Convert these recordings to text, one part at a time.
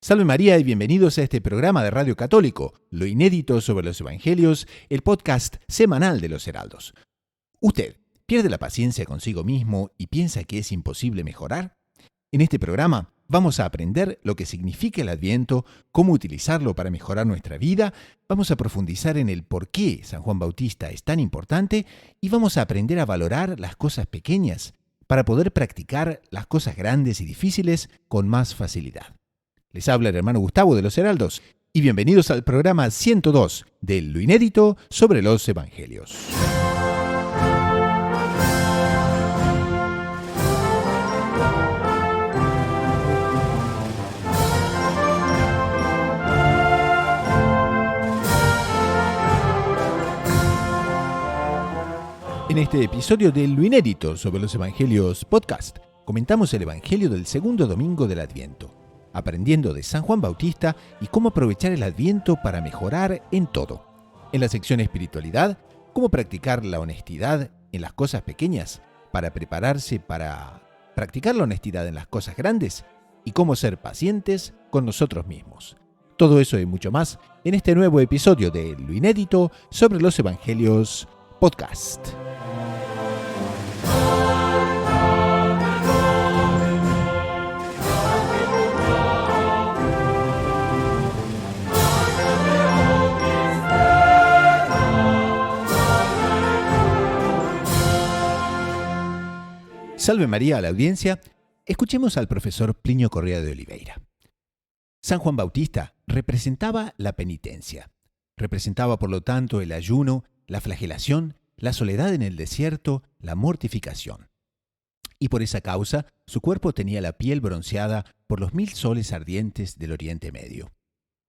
Salve María y bienvenidos a este programa de Radio Católico, lo inédito sobre los Evangelios, el podcast semanal de los Heraldos. ¿Usted pierde la paciencia consigo mismo y piensa que es imposible mejorar? En este programa vamos a aprender lo que significa el Adviento, cómo utilizarlo para mejorar nuestra vida, vamos a profundizar en el por qué San Juan Bautista es tan importante y vamos a aprender a valorar las cosas pequeñas para poder practicar las cosas grandes y difíciles con más facilidad. Les habla el hermano Gustavo de los Heraldos y bienvenidos al programa 102 de Lo Inédito sobre los Evangelios. En este episodio de Lo Inédito sobre los Evangelios podcast, comentamos el Evangelio del segundo domingo del Adviento, aprendiendo de San Juan Bautista y cómo aprovechar el Adviento para mejorar en todo. En la sección Espiritualidad, cómo practicar la honestidad en las cosas pequeñas para prepararse para practicar la honestidad en las cosas grandes y cómo ser pacientes con nosotros mismos. Todo eso y mucho más en este nuevo episodio de Lo Inédito sobre los Evangelios podcast. Salve María a la audiencia. Escuchemos al profesor Plinio Correa de Oliveira. San Juan Bautista representaba la penitencia. Representaba, por lo tanto, el ayuno, la flagelación, la soledad en el desierto, la mortificación. Y por esa causa, su cuerpo tenía la piel bronceada por los 1000 soles ardientes del Oriente Medio.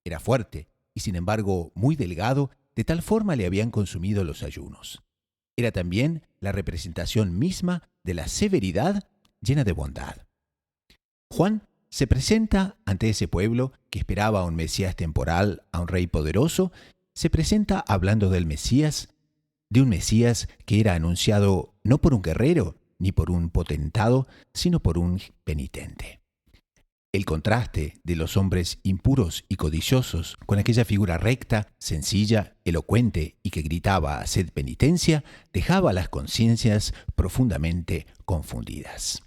Era fuerte y, sin embargo, muy delgado, de tal forma le habían consumido los ayunos. Era también la representación misma de la severidad llena de bondad. Juan se presenta ante ese pueblo que esperaba a un Mesías temporal, a un rey poderoso, se presenta hablando del Mesías, de un Mesías que era anunciado no por un guerrero ni por un potentado, sino por un penitente. El contraste de los hombres impuros y codiciosos con aquella figura recta, sencilla, elocuente y que gritaba «Haced penitencia», dejaba las conciencias profundamente confundidas.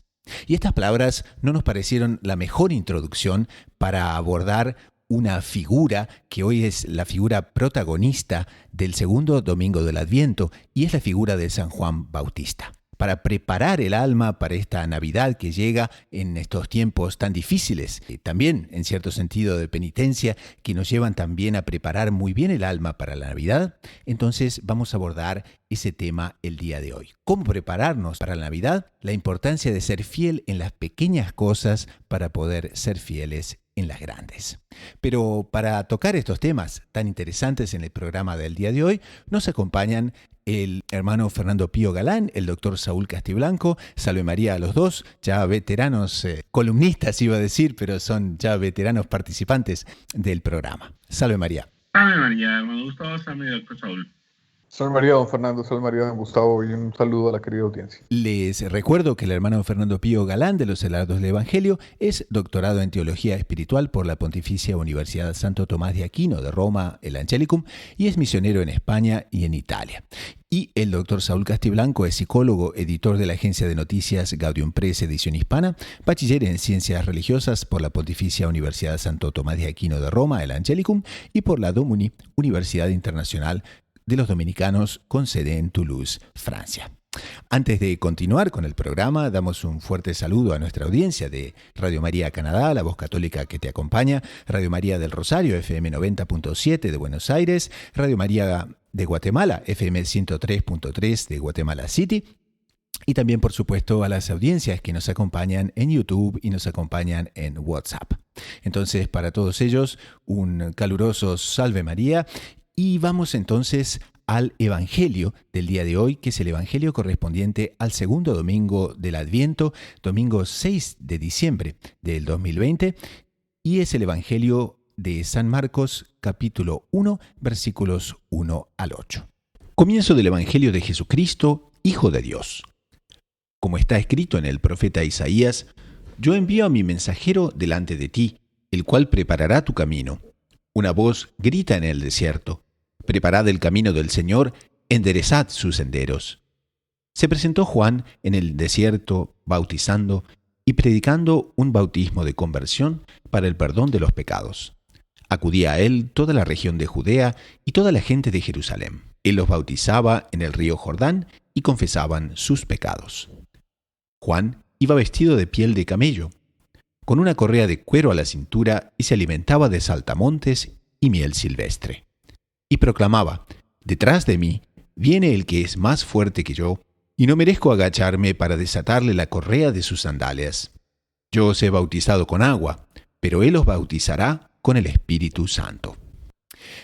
Y estas palabras no nos parecieron la mejor introducción para abordar una figura que hoy es la figura protagonista del segundo domingo del Adviento y es la figura de San Juan Bautista. Para preparar el alma para esta Navidad que llega en estos tiempos tan difíciles, también en cierto sentido de penitencia, que nos llevan también a preparar muy bien el alma para la Navidad, entonces vamos a abordar ese tema el día de hoy. ¿Cómo prepararnos para la Navidad? La importancia de ser fiel en las pequeñas cosas para poder ser fieles en las grandes. Pero para tocar estos temas tan interesantes en el programa del día de hoy, nos acompañan el hermano Fernando Pío Galán, el doctor Saúl Castiblanco. Salve María a los dos, ya veteranos columnistas iba a decir, pero son ya veteranos participantes del programa. Salve María. Salve María, hermano Gustavo, salve doctor Saúl. Salve María, don Fernando, salve María, don Gustavo, y un saludo a la querida audiencia. Les recuerdo que el hermano Fernando Pío Galán de los Heraldos del Evangelio es doctorado en Teología Espiritual por la Pontificia Universidad Santo Tomás de Aquino de Roma, el Angelicum, y es misionero en España y en Italia. Y el doctor Saúl Castiblanco es psicólogo, editor de la agencia de noticias Gaudium Press Edición Hispana, bachiller en Ciencias Religiosas por la Pontificia Universidad Santo Tomás de Aquino de Roma, el Angelicum, y por la Domuni, Universidad Internacional de los Dominicanos, con sede en Toulouse, Francia. Antes de continuar con el programa, damos un fuerte saludo a nuestra audiencia de Radio María Canadá, la voz católica que te acompaña, Radio María del Rosario, FM 90.7 de Buenos Aires, Radio María de Guatemala, FM 103.3 de Guatemala City, y también, por supuesto, a las audiencias que nos acompañan en YouTube y nos acompañan en WhatsApp. Entonces, para todos ellos, un caluroso Salve María. Y vamos entonces al Evangelio del día de hoy, que es el Evangelio correspondiente al segundo domingo del Adviento, domingo 6 de diciembre del 2020, y es el Evangelio de San Marcos, capítulo 1, versículos 1 al 8. Comienzo del Evangelio de Jesucristo, Hijo de Dios. Como está escrito en el profeta Isaías, yo envío a mi mensajero delante de ti, el cual preparará tu camino. Una voz grita en el desierto: preparad el camino del Señor, enderezad sus senderos. Se presentó Juan en el desierto bautizando y predicando un bautismo de conversión para el perdón de los pecados. Acudía a él toda la región de Judea y toda la gente de Jerusalén. Él los bautizaba en el río Jordán y confesaban sus pecados. Juan iba vestido de piel de camello, con una correa de cuero a la cintura, y se alimentaba de saltamontes y miel silvestre. Y proclamaba: detrás de mí viene el que es más fuerte que yo, y no merezco agacharme para desatarle la correa de sus sandalias. Yo os he bautizado con agua, pero él os bautizará con el Espíritu Santo.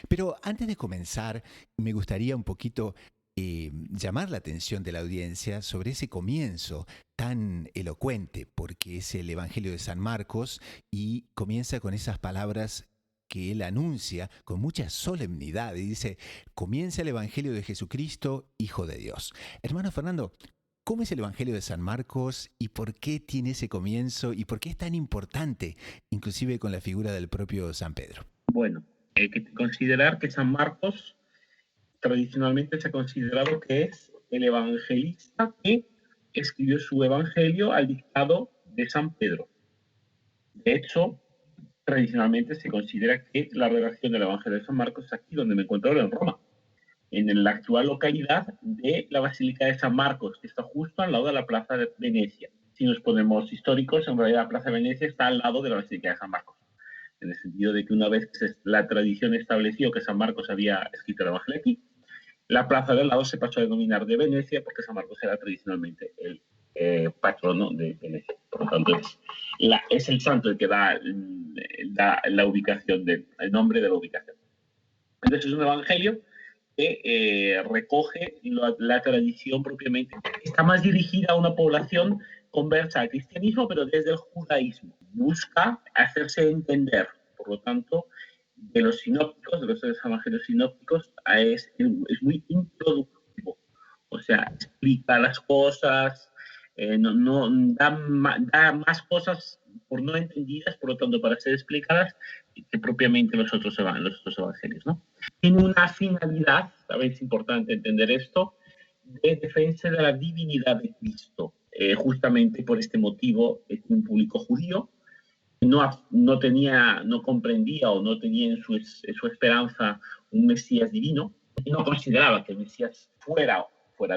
Pero antes de comenzar, me gustaría un poquito llamar la atención de la audiencia sobre ese comienzo tan elocuente, porque es el Evangelio de San Marcos y comienza con esas palabras que él anuncia con mucha solemnidad y dice: comienza el Evangelio de Jesucristo, Hijo de Dios. Hermano Fernando, ¿cómo es el Evangelio de San Marcos y por qué tiene ese comienzo y por qué es tan importante, inclusive con la figura del propio San Pedro? Bueno, hay que considerar que San Marcos tradicionalmente se ha considerado que es el evangelista que escribió su evangelio al dictado de San Pedro. De hecho, tradicionalmente se considera que la redacción del Evangelio de San Marcos es aquí donde me encuentro ahora, en Roma, en la actual localidad de la Basílica de San Marcos, que está justo al lado de la Plaza de Venecia. Si nos ponemos históricos, en realidad la Plaza de Venecia está al lado de la Basílica de San Marcos, en el sentido de que una vez que la tradición estableció que San Marcos había escrito el Evangelio aquí, la plaza del lado se pasó a denominar de Venecia porque San Marcos era tradicionalmente el patrono de Venecia. Por lo tanto, es el santo el que da la ubicación, el nombre de la ubicación. Entonces es un evangelio que recoge la tradición propiamente. Está más dirigida a una población conversa al cristianismo, pero desde el judaísmo. Busca hacerse entender. Por lo tanto, de los sinópticos, de los tres evangelios sinópticos, es muy introductivo. O sea, explica las cosas, da más cosas por no entendidas, por lo tanto, para ser explicadas, que propiamente los otros evangelios, ¿no? Tiene una finalidad, también es importante entender esto, de defensa de la divinidad de Cristo. Justamente por este motivo, es un público judío, no comprendía o no tenía en su esperanza un Mesías divino, y no consideraba que el Mesías fuera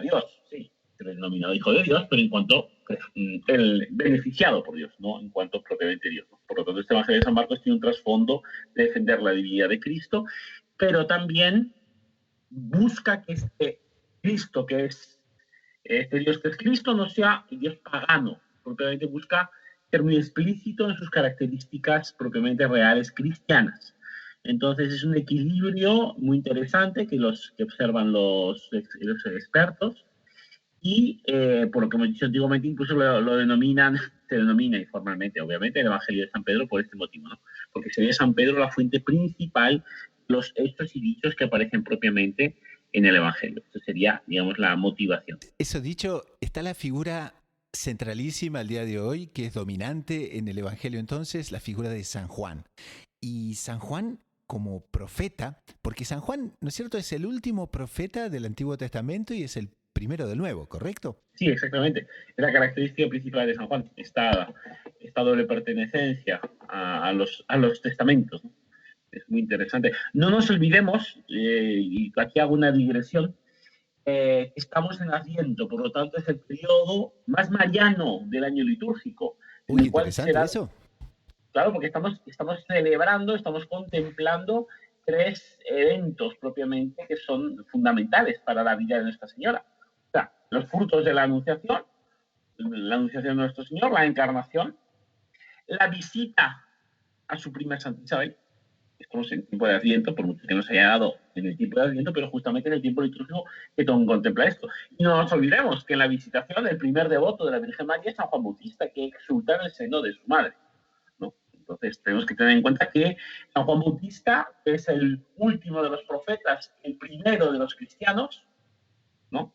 Dios, sí, se le denominó Hijo de Dios, pero en cuanto el beneficiado por Dios, no en cuanto propiamente Dios, ¿no? Por lo tanto, este Evangelio de San Marcos tiene un trasfondo de defender la divinidad de Cristo, pero también busca que este Cristo, que es este Dios que es Cristo, no sea Dios pagano, propiamente busca ser muy explícito en sus características propiamente reales cristianas. Entonces es un equilibrio muy interesante que observan los expertos y por lo que hemos dicho antiguamente incluso se denomina informalmente, obviamente, el Evangelio de San Pedro por este motivo, ¿no? Porque sería San Pedro la fuente principal de los hechos y dichos que aparecen propiamente en el Evangelio. Eso sería, digamos, la motivación. Eso dicho, está la figura centralísima al día de hoy, que es dominante en el Evangelio entonces, la figura de San Juan. Y San Juan como profeta, porque San Juan, ¿no es cierto?, es el último profeta del Antiguo Testamento y es el primero del Nuevo, ¿correcto? Sí, exactamente. Es la característica principal de San Juan, esta doble pertenecencia a los testamentos, ¿no? Es muy interesante. No nos olvidemos, y aquí hago una digresión, estamos en Adviento, por lo tanto es el periodo más mariano del año litúrgico. Uy, interesante eso. Claro, porque estamos celebrando, estamos contemplando tres eventos propiamente que son fundamentales para la vida de Nuestra Señora. O sea, los frutos de la Anunciación de Nuestro Señor, la Encarnación, la visita a su prima Santa Isabel. Estamos en tiempo de Adviento, por mucho que nos haya dado en el tiempo de Adviento, pero justamente en el tiempo litúrgico que contempla esto. Y no nos olvidemos que en la visitación el primer devoto de la Virgen María es San Juan Bautista, que exulta en el seno de su madre, ¿no? Entonces tenemos que tener en cuenta que San Juan Bautista es el último de los profetas, el primero de los cristianos, ¿no?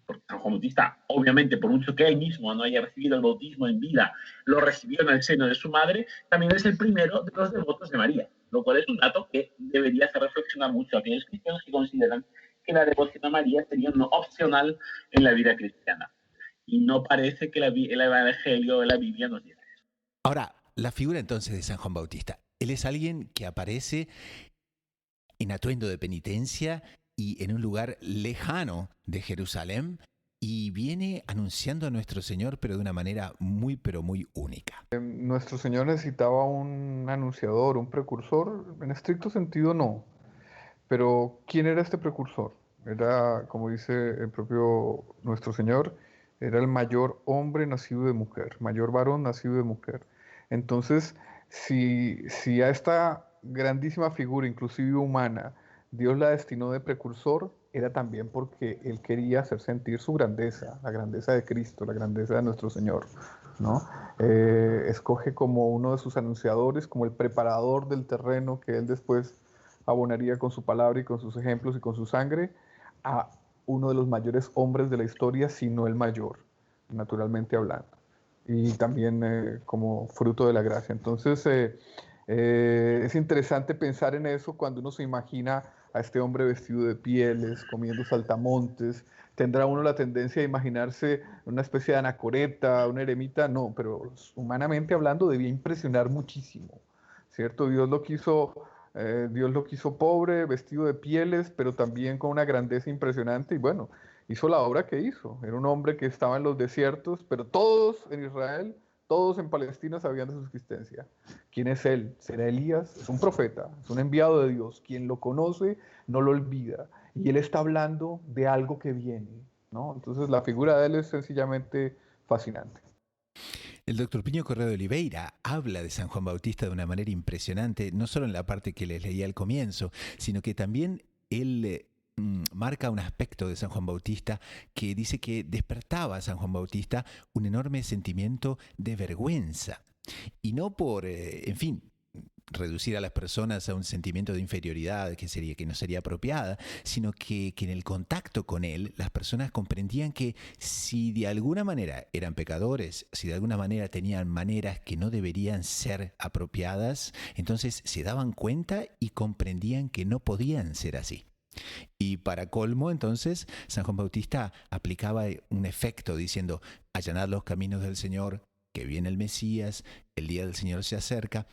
porque San Juan Bautista, obviamente, por mucho que él mismo no haya recibido el bautismo en vida, lo recibió en el seno de su madre, también es el primero de los devotos de María, lo cual es un dato que debería hacer reflexionar mucho a aquellos cristianos que consideran que la devoción a María sería no opcional en la vida cristiana. Y no parece que el Evangelio de la Biblia nos diga eso. Ahora, la figura entonces de San Juan Bautista, él es alguien que aparece en atuendo de penitencia y en un lugar lejano de Jerusalén y viene anunciando a nuestro Señor, pero de una manera muy, pero muy única. Nuestro Señor necesitaba un anunciador, un precursor. En estricto sentido, no. Pero, ¿quién era este precursor? Era, como dice el propio nuestro Señor, era el mayor hombre nacido de mujer, mayor varón nacido de mujer. Entonces, si a esta grandísima figura, inclusive humana, Dios la destinó de precursor, era también porque Él quería hacer sentir su grandeza, la grandeza de Cristo, la grandeza de nuestro Señor, ¿no? Escoge como uno de sus anunciadores, como el preparador del terreno que Él después abonaría con su palabra y con sus ejemplos y con su sangre a uno de los mayores hombres de la historia, si no el mayor, naturalmente hablando, y también como fruto de la gracia. Entonces, es interesante pensar en eso cuando uno se imagina a este hombre vestido de pieles, comiendo saltamontes. ¿Tendrá uno la tendencia a imaginarse una especie de anacoreta, una eremita? No, pero humanamente hablando debía impresionar muchísimo, ¿cierto? Dios lo quiso pobre, vestido de pieles, pero también con una grandeza impresionante y bueno, hizo la obra que hizo. Era un hombre que estaba en los desiertos, pero todos en Israel, todos en Palestina sabían de su existencia. ¿Quién es él? ¿Será Elías? Es un profeta, es un enviado de Dios. Quien lo conoce no lo olvida. Y él está hablando de algo que viene, ¿no? Entonces la figura de él es sencillamente fascinante. El doctor Piño Correa de Oliveira habla de San Juan Bautista de una manera impresionante, no solo en la parte que les leía al comienzo, sino que también él marca un aspecto de San Juan Bautista que dice que despertaba a San Juan Bautista un enorme sentimiento de vergüenza. Y no por, en fin, reducir a las personas a un sentimiento de inferioridad que no sería apropiada, sino que en el contacto con él las personas comprendían que si de alguna manera eran pecadores, si de alguna manera tenían maneras que no deberían ser apropiadas, entonces se daban cuenta y comprendían que no podían ser así. Y para colmo, entonces, San Juan Bautista aplicaba un efecto diciendo, allanad los caminos del Señor, que viene el Mesías, el día del Señor se acerca.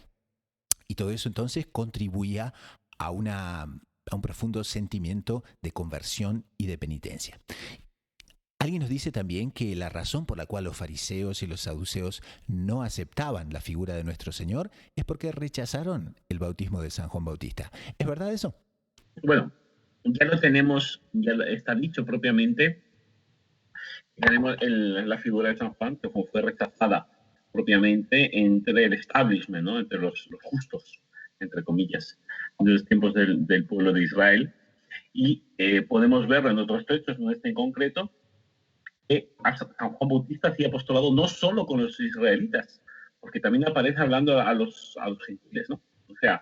Y todo eso entonces contribuía a un profundo sentimiento de conversión y de penitencia. Alguien nos dice también que la razón por la cual los fariseos y los saduceos no aceptaban la figura de nuestro Señor es porque rechazaron el bautismo de San Juan Bautista. ¿Es verdad eso? Bueno, ya lo tenemos, ya está dicho propiamente. Tenemos la figura de San Juan, que fue rechazada propiamente entre el establishment, ¿no? Entre los justos, entre comillas, de los tiempos del pueblo de Israel. Y podemos verlo en otros textos, no este en concreto, que San Juan Bautista hacía apostolado no solo con los israelitas, porque también aparece hablando a los gentiles, ¿no? O sea,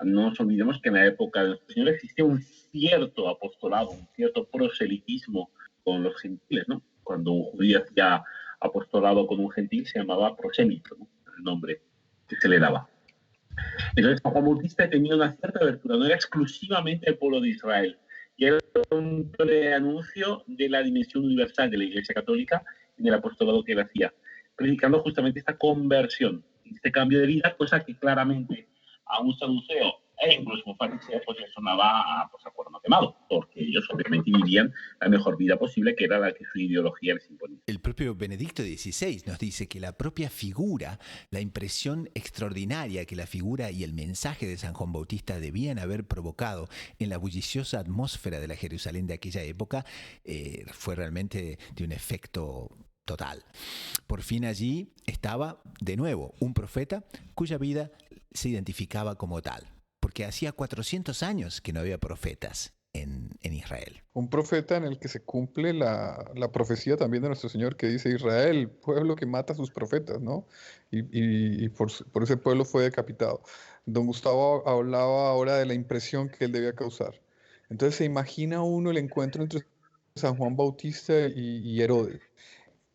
no nos olvidemos que en la época del Señor existía un cierto apostolado, un cierto proselitismo con los gentiles, ¿no? Cuando un judío hacía apostolado con un gentil se llamaba prosélito, ¿no? El nombre que se le daba. Entonces, San Juan Bautista tenía una cierta abertura, no era exclusivamente el pueblo de Israel, y era un anuncio de la dimensión universal de la Iglesia Católica en el apostolado que él hacía, predicando justamente esta conversión, este cambio de vida, cosa que claramente a un saduceo e incluso un fariseo pues le sonaba a cuerno quemado, porque ellos obviamente vivían la mejor vida posible, que era la que su ideología les imponía. El propio Benedicto XVI nos dice que la propia figura, la impresión extraordinaria que la figura y el mensaje de San Juan Bautista debían haber provocado en la bulliciosa atmósfera de la Jerusalén de aquella época, fue realmente de un efecto total. Por fin allí estaba, de nuevo, un profeta cuya vida se identificaba como tal, porque hacía 400 años que no había profetas en Israel. Un profeta en el que se cumple la profecía también de nuestro Señor que dice Israel, pueblo que mata a sus profetas, ¿no? Y por ese pueblo fue decapitado. Don Gustavo hablaba ahora de la impresión que él debía causar. Entonces se imagina uno el encuentro entre San Juan Bautista y Herodes.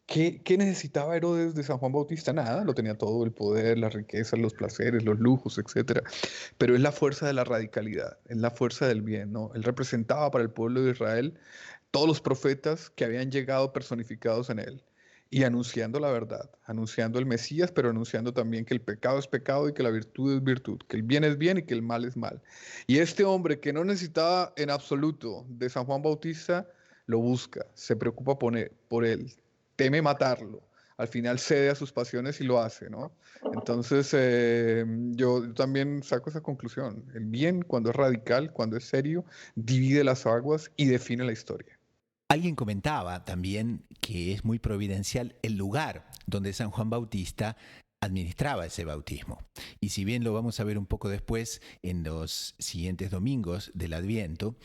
¿Qué necesitaba Herodes de San Juan Bautista? Nada, lo tenía todo, el poder, las riquezas, los placeres, los lujos, etcétera. Pero es la fuerza de la radicalidad, es la fuerza del bien, ¿no? Él representaba para el pueblo de Israel todos los profetas que habían llegado personificados en él y anunciando la verdad, anunciando el Mesías, pero anunciando también que el pecado es pecado y que la virtud es virtud, que el bien es bien y que el mal es mal. Y este hombre que no necesitaba en absoluto de San Juan Bautista, lo busca, se preocupa por él, teme matarlo. Al final cede a sus pasiones y lo hace, ¿no? Entonces, yo también saco esa conclusión. El bien, cuando es radical, cuando es serio, divide las aguas y define la historia. Alguien comentaba también que es muy providencial el lugar donde San Juan Bautista administraba ese bautismo. Y si bien lo vamos a ver un poco después en los siguientes domingos del Adviento,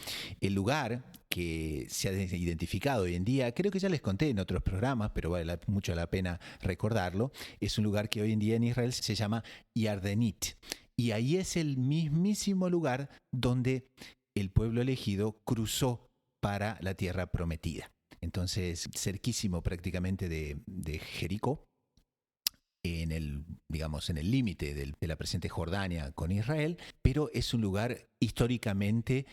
el lugar que se ha identificado hoy en día, creo que ya les conté en otros programas, pero vale mucho la pena recordarlo, es un lugar que hoy en día en Israel se llama Yardenit. Y ahí es el mismísimo lugar donde el pueblo elegido cruzó para la tierra prometida. Entonces, cerquísimo prácticamente de Jericó, en el, digamos, en el límite de la presente Jordania con Israel, pero es un lugar históricamente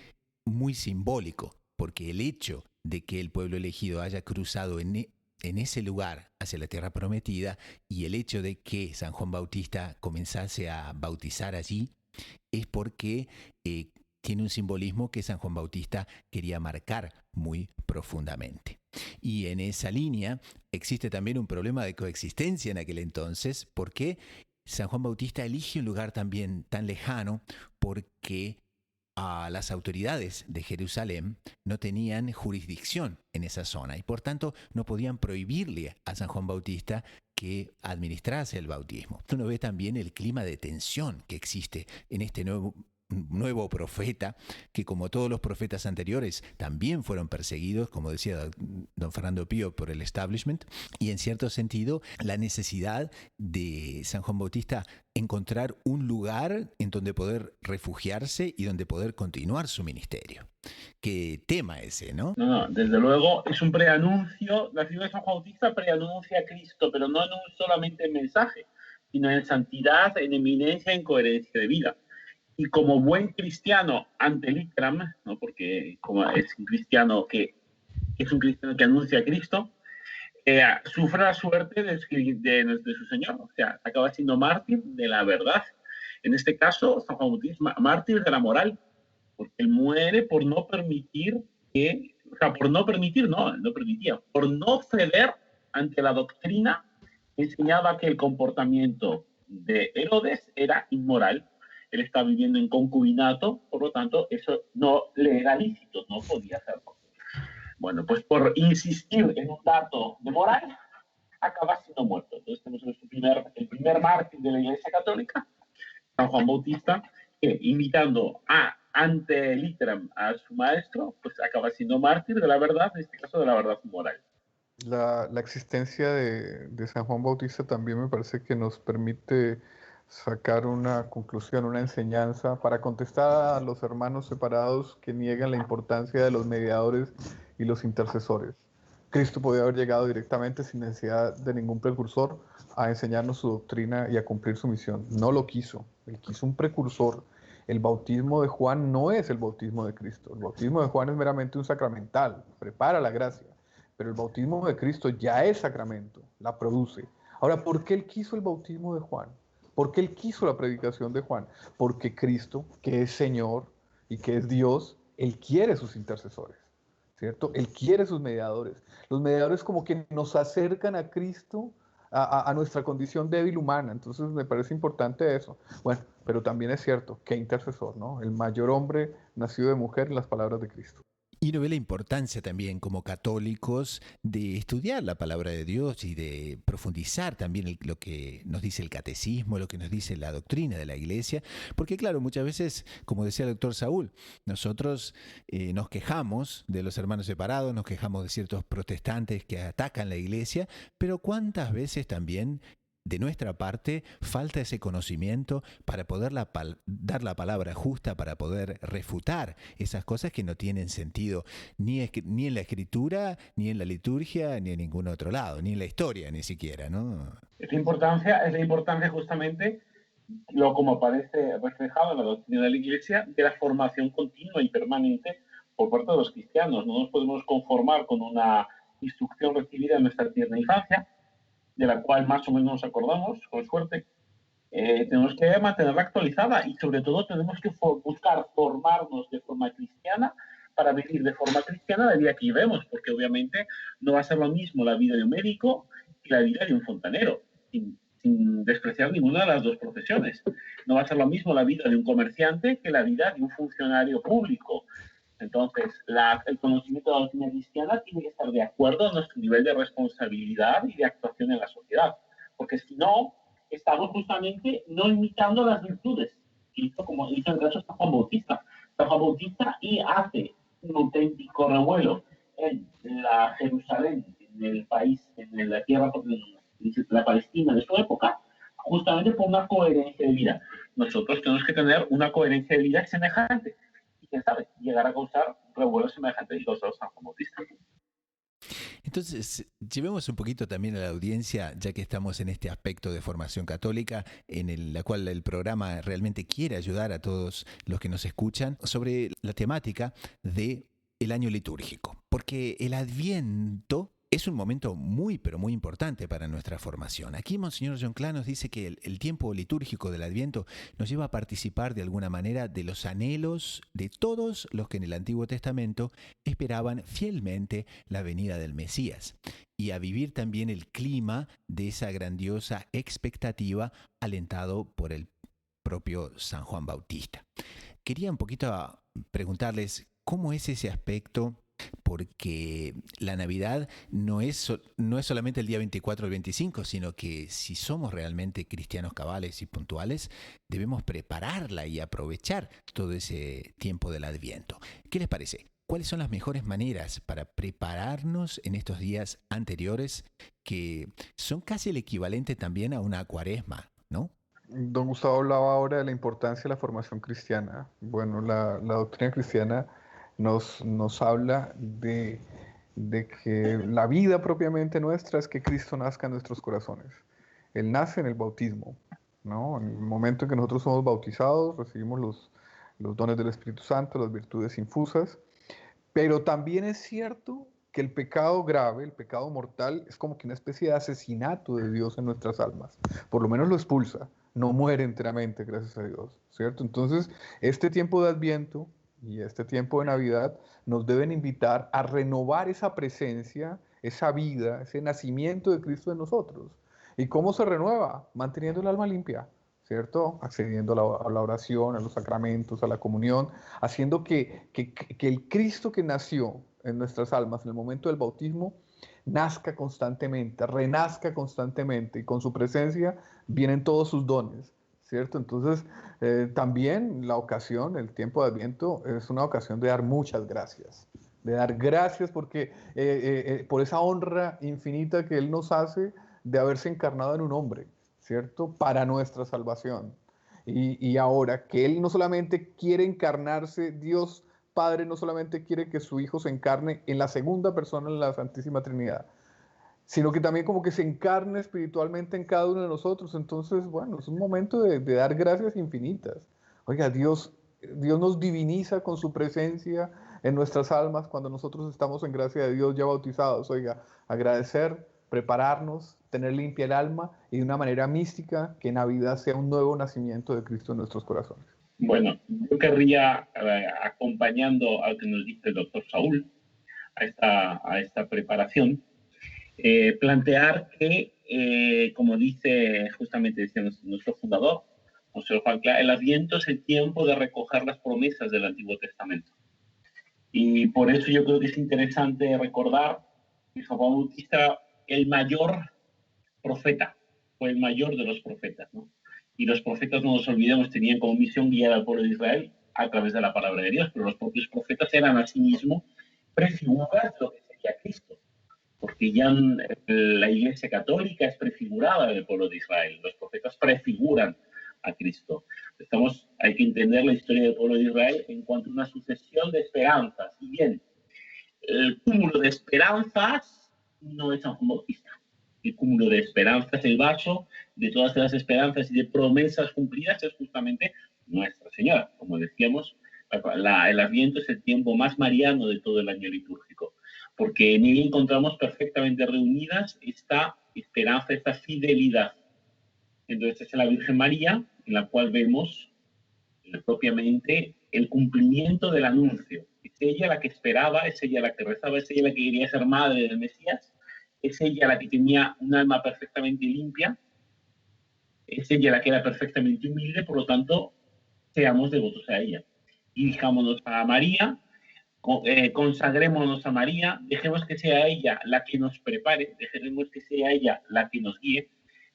muy simbólico, porque el hecho de que el pueblo elegido haya cruzado en ese lugar hacia la tierra prometida y el hecho de que San Juan Bautista comenzase a bautizar allí es porque tiene un simbolismo que San Juan Bautista quería marcar muy profundamente. Y en esa línea existe también un problema de coexistencia en aquel entonces, porque San Juan Bautista elige un lugar también tan lejano porque las autoridades de Jerusalén no tenían jurisdicción en esa zona y por tanto no podían prohibirle a San Juan Bautista que administrase el bautismo. Uno ve también el clima de tensión que existe en este nuevo profeta, que como todos los profetas anteriores también fueron perseguidos, como decía don Fernando Pío, por el establishment, y en cierto sentido la necesidad de San Juan Bautista encontrar un lugar en donde poder refugiarse y donde poder continuar su ministerio. Qué tema ese, ¿no? No, desde luego es un preanuncio, la figura de San Juan Bautista preanuncia a Cristo, pero no solamente en mensaje, sino en santidad, en eminencia, en coherencia de vida. Y como buen cristiano ante litteram, ¿no? Porque como es un cristiano que anuncia a Cristo, sufre la suerte de su Señor, o sea, acaba siendo mártir de la verdad. En este caso, San Juan Bautista es mártir de la moral, porque él muere por no permitir por no ceder ante la doctrina que enseñaba que el comportamiento de Herodes era inmoral. Él está viviendo en concubinato, por lo tanto, eso no le era lícito, no podía hacerlo. Bueno, pues por insistir en un dato de moral, acaba siendo muerto. Entonces tenemos el primer mártir de la Iglesia Católica, San Juan Bautista, que imitando ante litteram a su maestro, pues acaba siendo mártir de la verdad, en este caso de la verdad moral. La existencia de San Juan Bautista también me parece que nos permite sacar una conclusión, una enseñanza para contestar a los hermanos separados que niegan la importancia de los mediadores y los intercesores. Cristo podía haber llegado directamente sin necesidad de ningún precursor a enseñarnos su doctrina y a cumplir su misión. No lo quiso, él quiso un precursor. El bautismo de Juan no es el bautismo de Cristo. El bautismo de Juan es meramente un sacramental, prepara la gracia. Pero el bautismo de Cristo ya es sacramento, la produce. Ahora, ¿por qué él quiso el bautismo de Juan? ¿Por qué él quiso la predicación de Juan? Porque Cristo, que es Señor y que es Dios, él quiere sus intercesores, ¿cierto? Él quiere sus mediadores. Los mediadores como que nos acercan a Cristo, a nuestra condición débil humana. Entonces me parece importante eso. Bueno, pero también es cierto, qué intercesor, ¿no? El mayor hombre nacido de mujer en las palabras de Cristo. Y uno ve la importancia también como católicos de estudiar la palabra de Dios y de profundizar también lo que nos dice el catecismo, lo que nos dice la doctrina de la Iglesia, porque claro, muchas veces, como decía el doctor Saúl, nosotros nos quejamos de los hermanos separados, nos quejamos de ciertos protestantes que atacan la Iglesia, pero ¿cuántas veces también de nuestra parte falta ese conocimiento para poder dar la palabra justa, para poder refutar esas cosas que no tienen sentido ni en la escritura, ni en la liturgia, ni en ningún otro lado, ni en la historia ni siquiera, ¿no? Es la importancia justamente, como aparece reflejado en la doctrina de la Iglesia, de la formación continua y permanente por parte de los cristianos. No nos podemos conformar con una instrucción recibida en nuestra tierna infancia, de la cual más o menos nos acordamos, con suerte. Tenemos que mantenerla actualizada y sobre todo tenemos que buscar formarnos de forma cristiana para vivir de forma cristiana la vida que vivimos, porque obviamente no va a ser lo mismo la vida de un médico que la vida de un fontanero, sin despreciar ninguna de las dos profesiones. No va a ser lo mismo la vida de un comerciante que la vida de un funcionario público. Entonces, el conocimiento de la doctrina cristiana tiene que estar de acuerdo a nuestro nivel de responsabilidad y de actuación en la sociedad, porque si no, estamos justamente no imitando las virtudes, como hizo en el caso de San Juan Bautista. San Juan Bautista y hace un auténtico revuelo en la Jerusalén, en el país, en la tierra, la Palestina de su época, justamente por una coherencia de vida. Nosotros tenemos que tener una coherencia de vida semejante y, quién sabe, llegar a causar revuelos semejantes y causar San Juan Bautista. Entonces, llevemos un poquito también a la audiencia, ya que estamos en este aspecto de formación católica, la cual el programa realmente quiere ayudar a todos los que nos escuchan, sobre la temática del año litúrgico. Porque el Adviento es un momento muy, pero muy importante para nuestra formación. Aquí Monseñor John Cla nos dice que el tiempo litúrgico del Adviento nos lleva a participar de alguna manera de los anhelos de todos los que en el Antiguo Testamento esperaban fielmente la venida del Mesías y a vivir también el clima de esa grandiosa expectativa alentado por el propio San Juan Bautista. Quería un poquito preguntarles cómo es ese aspecto, porque la Navidad no es solamente el día 24 o el 25, sino que si somos realmente cristianos cabales y puntuales, debemos prepararla y aprovechar todo ese tiempo del Adviento. ¿Qué les parece? ¿Cuáles son las mejores maneras para prepararnos en estos días anteriores, que son casi el equivalente también a una cuaresma, ¿no? Don Gustavo hablaba ahora de la importancia de la formación cristiana. Bueno, la doctrina cristiana nos habla de que la vida propiamente nuestra es que Cristo nazca en nuestros corazones. Él nace en el bautismo, ¿no? En el momento en que nosotros somos bautizados, recibimos los dones del Espíritu Santo, las virtudes infusas, pero también es cierto que el pecado grave, el pecado mortal, es como que una especie de asesinato de Dios en nuestras almas. Por lo menos lo expulsa, no muere enteramente, gracias a Dios, ¿cierto? Entonces, este tiempo de Adviento y este tiempo de Navidad nos deben invitar a renovar esa presencia, esa vida, ese nacimiento de Cristo en nosotros. ¿Y cómo se renueva? Manteniendo el alma limpia, ¿cierto? Accediendo a la oración, a los sacramentos, a la comunión, haciendo que el Cristo que nació en nuestras almas en el momento del bautismo nazca constantemente, renazca constantemente, y con su presencia vienen todos sus dones, ¿cierto? Entonces, también la ocasión, el tiempo de Adviento, es una ocasión de dar muchas gracias, de dar gracias porque por esa honra infinita que Él nos hace de haberse encarnado en un hombre, ¿cierto? Para nuestra salvación. Y ahora que Él no solamente quiere encarnarse, Dios Padre no solamente quiere que su Hijo se encarne en la segunda persona de la Santísima Trinidad, sino que también como que se encarne espiritualmente en cada uno de nosotros. Entonces, bueno, es un momento de dar gracias infinitas. Oiga, Dios nos diviniza con su presencia en nuestras almas cuando nosotros estamos en gracia de Dios ya bautizados. Oiga, agradecer, prepararnos, tener limpia el alma y de una manera mística que Navidad sea un nuevo nacimiento de Cristo en nuestros corazones. Bueno, yo querría, acompañando al que nos dice el doctor Saúl, a esta preparación, plantear que, como dice justamente nuestro fundador, José Juan Cla, el Adviento es el tiempo de recoger las promesas del Antiguo Testamento. Y por eso yo creo que es interesante recordar que San Juan Bautista, el mayor profeta, fue el mayor de los profetas, ¿no? Y los profetas, no nos olvidemos, tenían como misión guiar al pueblo de Israel a través de la palabra de Dios, pero los propios profetas eran asimismo prefiguras de lo que sería Cristo. porque ya la Iglesia Católica es prefigurada del pueblo de Israel. Los profetas prefiguran a Cristo. Hay que entender la historia del pueblo de Israel en cuanto a una sucesión de esperanzas. Y bien, el cúmulo de esperanzas no es San Juan Bautista. El cúmulo de esperanzas, el vaso de todas las esperanzas y de promesas cumplidas es justamente Nuestra Señora. Como decíamos, el Adviento es el tiempo más mariano de todo el año litúrgico, porque en él encontramos perfectamente reunidas esta esperanza, esta fidelidad. Entonces es la Virgen María en la cual vemos propiamente el cumplimiento del anuncio. Es ella la que esperaba, es ella la que rezaba, es ella la que quería ser madre del Mesías, es ella la que tenía un alma perfectamente limpia, es ella la que era perfectamente humilde, por lo tanto, seamos devotos a ella. Dirijámonos a María, consagrémonos a María, dejemos que sea ella la que nos prepare, dejemos que sea ella la que nos guíe,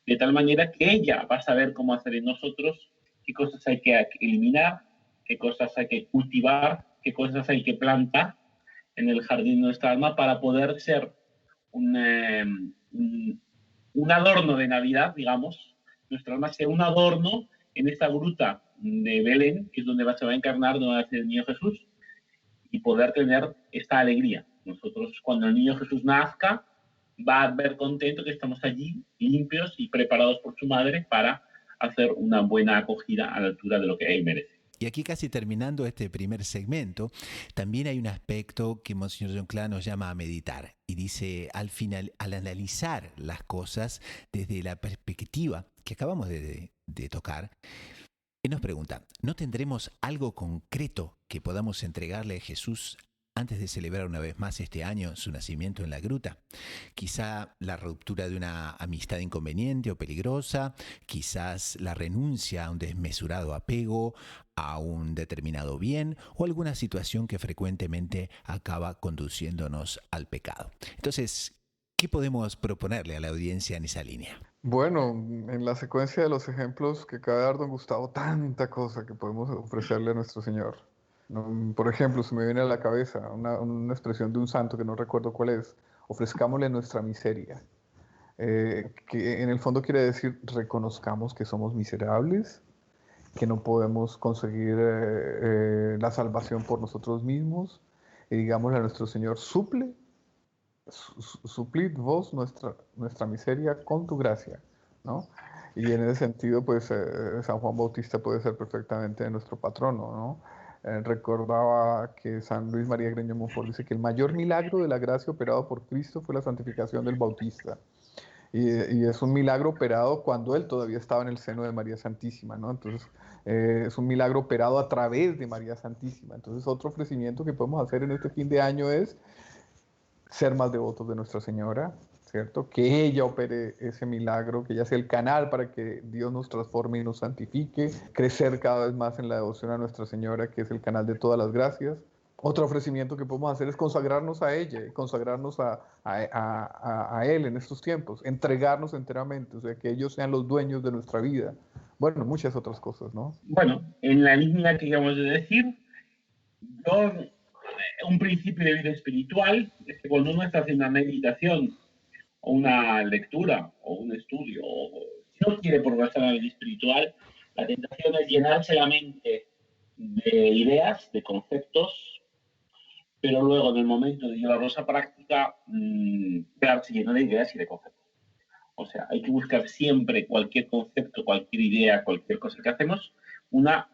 de tal manera que ella va a saber cómo hacer en nosotros, qué cosas hay que eliminar, qué cosas hay que cultivar, qué cosas hay que plantar en el jardín de nuestra alma para poder ser un adorno de Navidad, digamos. Nuestra alma sea un adorno en esta gruta de Belén, que es donde se va a encarnar, donde va a ser el niño Jesús, y poder tener esta alegría. Nosotros, cuando el niño Jesús nazca, va a ver contento que estamos allí, limpios y preparados por su madre para hacer una buena acogida a la altura de lo que él merece. Y aquí casi terminando este primer segmento, también hay un aspecto que Monseñor John Cla nos llama a meditar y dice, al analizar las cosas desde la perspectiva que acabamos de tocar, él nos pregunta, ¿no tendremos algo concreto que podamos entregarle a Jesús antes de celebrar una vez más este año su nacimiento en la gruta? Quizá la ruptura de una amistad inconveniente o peligrosa, quizás la renuncia a un desmesurado apego a un determinado bien o alguna situación que frecuentemente acaba conduciéndonos al pecado. Entonces, ¿qué podemos proponerle a la audiencia en esa línea? Bueno, en la secuencia de los ejemplos que acaba de dar don Gustavo, tanta cosa que podemos ofrecerle a nuestro Señor. Por ejemplo, se me viene a la cabeza una expresión de un santo que no recuerdo cuál es, ofrezcámosle nuestra miseria, que en el fondo quiere decir reconozcamos que somos miserables, que no podemos conseguir la salvación por nosotros mismos, y digámosle a nuestro Señor, suplid vos nuestra miseria con tu gracia, ¿no? Y en ese sentido, pues San Juan Bautista puede ser perfectamente nuestro patrono, ¿no? Recordaba que San Luis María Greño Monfort dice que el mayor milagro de la gracia operado por Cristo fue la santificación del Bautista. Y es un milagro operado cuando él todavía estaba en el seno de María Santísima, ¿no? Entonces, es un milagro operado a través de María Santísima. Entonces, otro ofrecimiento que podemos hacer en este fin de año es ser más devotos de Nuestra Señora, ¿cierto? Que ella opere ese milagro, que ella sea el canal para que Dios nos transforme y nos santifique, crecer cada vez más en la devoción a Nuestra Señora, que es el canal de todas las gracias. Otro ofrecimiento que podemos hacer es consagrarnos a ella, consagrarnos a Él en estos tiempos, entregarnos enteramente, o sea, que ellos sean los dueños de nuestra vida. Bueno, muchas otras cosas, ¿no? Bueno, en la línea que acabamos de decir, un principio de vida espiritual es que cuando uno está haciendo una meditación o una lectura o un estudio, o si no quiere progresar en la vida espiritual, la tentación es llenarse la mente de ideas, de conceptos, pero luego en el momento de llevarlos a práctica, quedarse lleno de ideas y de conceptos. O sea, hay que buscar siempre cualquier concepto, cualquier idea, cualquier cosa que hacemos, una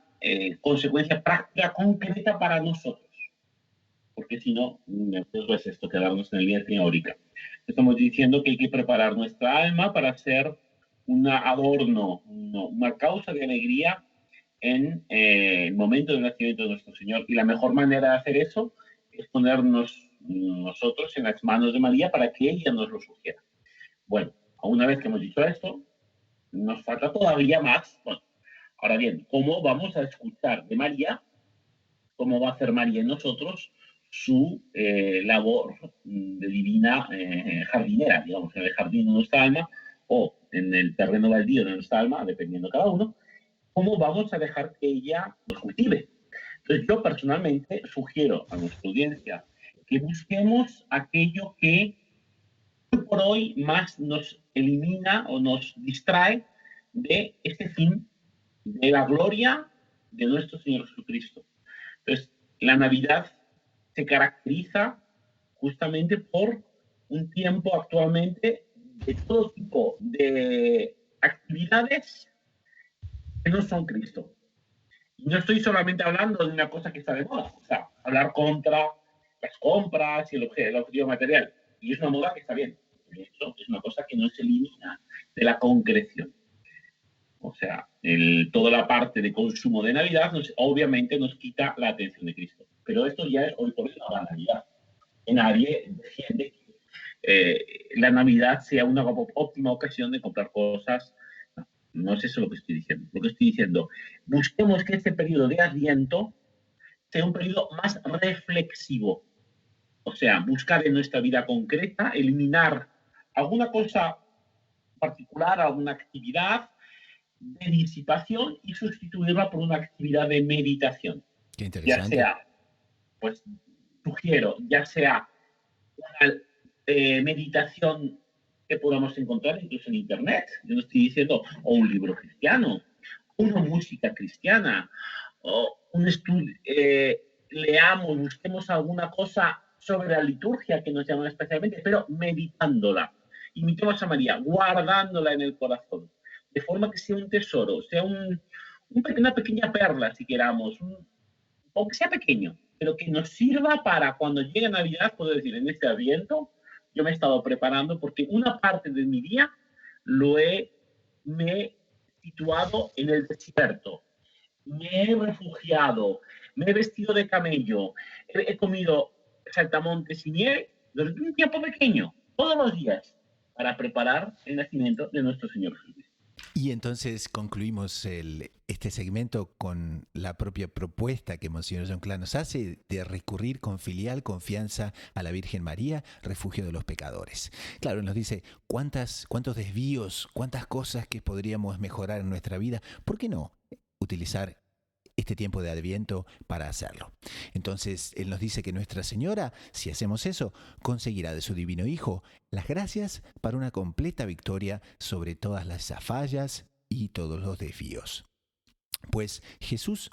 consecuencia práctica concreta para nosotros. Porque si no, pues esto quedarnos en el día teórica. Estamos diciendo que hay que preparar nuestra alma para ser un adorno, una causa de alegría en el momento del nacimiento de nuestro Señor. Y la mejor manera de hacer eso es ponernos nosotros en las manos de María para que ella nos lo sugiera. Bueno, una vez que hemos dicho esto, nos falta todavía más. Bueno, ahora bien, ¿cómo vamos a escuchar de María? ¿Cómo va a hacer María en nosotros su labor de divina jardinera, digamos, en el jardín de nuestra alma o en el terreno baldío de nuestra alma, dependiendo cada uno? ¿Cómo vamos a dejar que ella nos cultive? Entonces, yo personalmente sugiero a nuestra audiencia que busquemos aquello que por hoy más nos elimina o nos distrae de este fin de la gloria de nuestro Señor Jesucristo. Entonces, la Navidad se caracteriza justamente por un tiempo actualmente de todo tipo de actividades que no son Cristo. Y no estoy solamente hablando de una cosa que está de moda, o sea, hablar contra las compras y el objetivo material. Y es una moda que está bien. Eso es una cosa que no se elimina de la concreción. O sea, toda la parte de consumo de Navidad obviamente nos quita la atención de Cristo. Pero esto ya es hoy por hoy una banalidad. Que nadie defiende que la Navidad sea una óptima ocasión de comprar cosas. No, no es eso lo que estoy diciendo. Lo que estoy diciendo, busquemos que este periodo de Adviento sea un periodo más reflexivo. O sea, buscar en nuestra vida concreta, eliminar alguna cosa particular, alguna actividad de disipación y sustituirla por una actividad de meditación. Qué interesante. Ya sea, pues sugiero, ya sea una meditación que podamos encontrar incluso en internet, yo no estoy diciendo, o un libro cristiano, una música cristiana, o un estudio, leamos, busquemos alguna cosa sobre la liturgia que nos llama especialmente, pero meditándola. Imitemos a María, guardándola en el corazón, de forma que sea un tesoro, sea una pequeña perla, si queramos, aunque sea pequeño, pero que nos sirva para cuando llegue Navidad, puedo decir, en este Adviento, yo me he estado preparando porque una parte de mi día me he situado en el desierto, me he refugiado, me he vestido de camello, he comido saltamontes y miel durante un tiempo pequeño, todos los días, para preparar el nacimiento de nuestro Señor Jesucristo. Y entonces concluimos este segmento con la propia propuesta que Monseñor John Cla nos hace de recurrir con filial confianza a la Virgen María, refugio de los pecadores. Claro, nos dice cuántos desvíos, cuántas cosas que podríamos mejorar en nuestra vida. ¿Por qué no utilizar este tiempo de Adviento para hacerlo? Entonces, Él nos dice que Nuestra Señora, si hacemos eso, conseguirá de su Divino Hijo las gracias para una completa victoria sobre todas las fallas y todos los desvíos. Pues Jesús,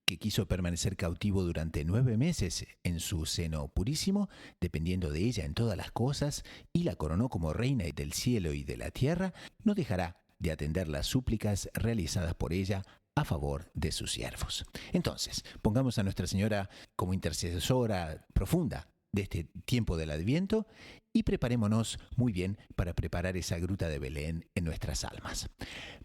que quiso permanecer cautivo durante 9 meses en su seno purísimo, dependiendo de ella en todas las cosas, y la coronó como reina del cielo y de la tierra, no dejará de atender las súplicas realizadas por ella a favor de sus siervos. Entonces, pongamos a Nuestra Señora como intercesora profunda de este tiempo del Adviento y preparémonos muy bien para preparar esa gruta de Belén en nuestras almas.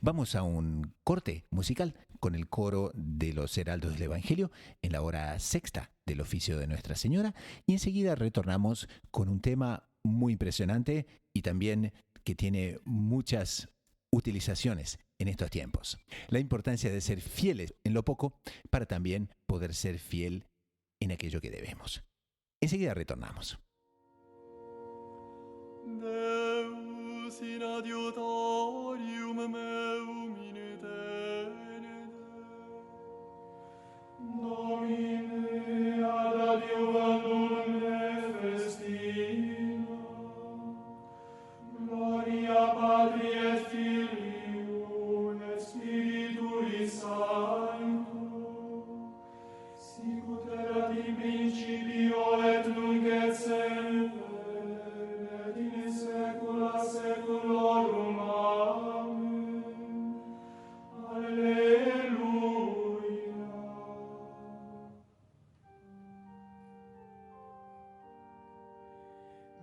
Vamos a un corte musical con el coro de los Heraldos del Evangelio en la hora sexta del oficio de Nuestra Señora y enseguida retornamos con un tema muy impresionante y también que tiene muchas utilizaciones en estos tiempos. La importancia de ser fieles en lo poco para también poder ser fiel en aquello que debemos. Enseguida retornamos. Deus in adiutorium meum in tenere, Domine ad adiuvandum me festina, gloria Patri et Filium et Spiritui Sancto, sicut erat in principio et nunc et semper, et in saecula saeculorum. Amen. Alleluia.